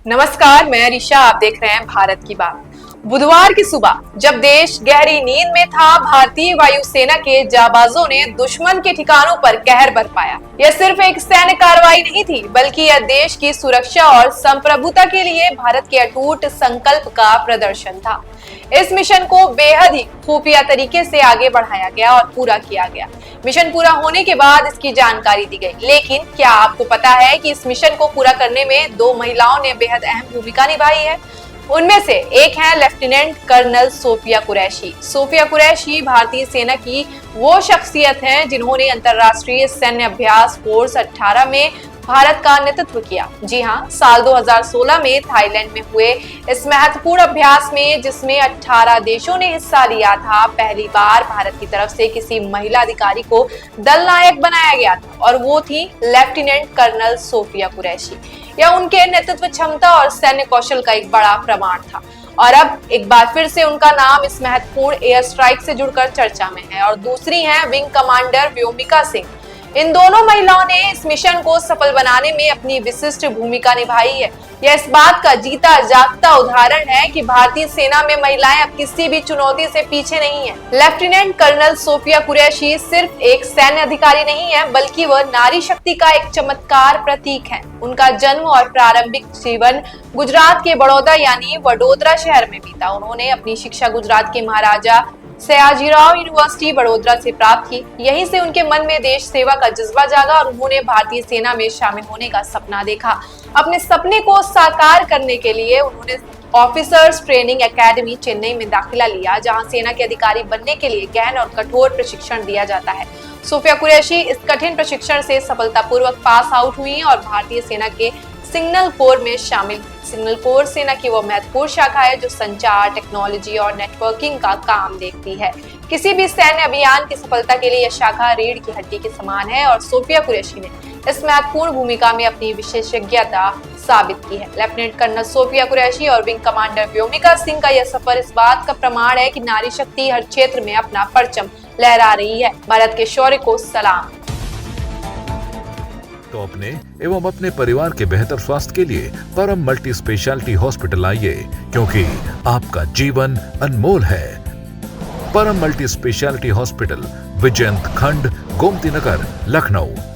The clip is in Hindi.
नमस्कार, मैं रिशा। आप देख रहे हैं भारत की बात। बुधवार की सुबह जब देश गहरी नींद में था, भारतीय वायुसेना के जाबाजों ने दुश्मन के ठिकानों पर कहर बरपाया। यह सिर्फ एक सैन्य कार्रवाई नहीं थी, बल्कि यह देश की सुरक्षा और संप्रभुता के लिए भारत के अटूट संकल्प का प्रदर्शन था। इस मिशन को बेहद ही खुफिया तरीके से आगे बढ़ाया गया और पूरा किया गया। मिशन पूरा होने के बाद इसकी जानकारी दी गई। लेकिन क्या आपको पता है कि इस मिशन को पूरा करने में दो महिलाओं ने बेहद अहम भूमिका निभाई है? उनमें से एक है लेफ्टिनेंट कर्नल सोफिया कुरैशी। सोफिया कुरैशी भारतीय सेना की वो शख्सियत हैं जिन्होंने अंतर्राष्ट्रीय सैन्य अभ्यास फोर्स 18 में भारत का नेतृत्व किया। जी हाँ, साल 2016 में थाईलैंड में हुए इस महत्वपूर्ण अभ्यास में, जिसमें 18 देशों ने हिस्सा लिया था, पहली बार भारत की तरफ से किसी महिला अधिकारी को दल नायक बनाया गया था और वो थी लेफ्टिनेंट कर्नल सोफिया कुरैशी। यह उनके नेतृत्व क्षमता और सैन्य कौशल का एक बड़ा प्रमाण था। और अब एक बार फिर से उनका नाम इस महत्वपूर्ण एयर स्ट्राइक से जुड़कर चर्चा में है। और दूसरी है विंग कमांडर व्योमिका सिंह। इन दोनों महिलाओं ने इस मिशन को सफल बनाने में अपनी विशिष्ट भूमिका निभाई है। यह इस बात का जीता जागता उदाहरण है कि भारतीय सेना में महिलाएं अब किसी भी चुनौती से पीछे नहीं है। लेफ्टिनेंट कर्नल सोफिया कुरैशी सिर्फ एक सैन्य अधिकारी नहीं है, बल्कि वह नारी शक्ति का एक चमत्कार प्रतीक है। उनका जन्म और प्रारंभिक जीवन गुजरात के बड़ौदा यानी वडोदरा शहर में बीता। उन्होंने अपनी शिक्षा गुजरात के महाराजा सयाजीराव यूनिवर्सिटी बड़ोदरा से प्राप्त की। यहीं से उनके मन में देश सेवा का जज्बा जागा और उन्होंने भारतीय सेना में शामिल होने का सपना देखा। अपने सपने को साकार करने के लिए उन्होंने ऑफिसर्स ट्रेनिंग एकेडमी चेन्नई में दाखिला लिया, जहां सेना के अधिकारी बनने के लिए गहन और कठोर प्रशिक्षण दिया जाता है। सोफिया कुरैशी इस कठिन प्रशिक्षण से सफलतापूर्वक पास आउट हुई और भारतीय सेना के सिग्नल कोर में शामिल। सिग्नल कोर सेना की वो महत्वपूर्ण शाखा है जो संचार, टेक्नोलॉजी और नेटवर्किंग का काम देखती है। किसी भी सैन्य अभियान की सफलता के लिए यह शाखा रीढ़ की हड्डी के समान है और सोफिया कुरैशी ने इस महत्वपूर्ण भूमिका में अपनी विशेषज्ञता साबित की है। लेफ्टिनेंट कर्नल सोफिया कुरैशी और विंग कमांडर व्योमिका सिंह का यह सफर इस बात का प्रमाण है कि नारी शक्ति हर क्षेत्र में अपना परचम लहरा रही है। भारत के शौर्य को सलाम। तो अपने एवं अपने परिवार के बेहतर स्वास्थ्य के लिए परम मल्टी स्पेशलिटी हॉस्पिटल आइए, क्योंकि आपका जीवन अनमोल है। परम मल्टी स्पेशलिटी हॉस्पिटल, विजयंत खंड, गोमती नगर, लखनऊ।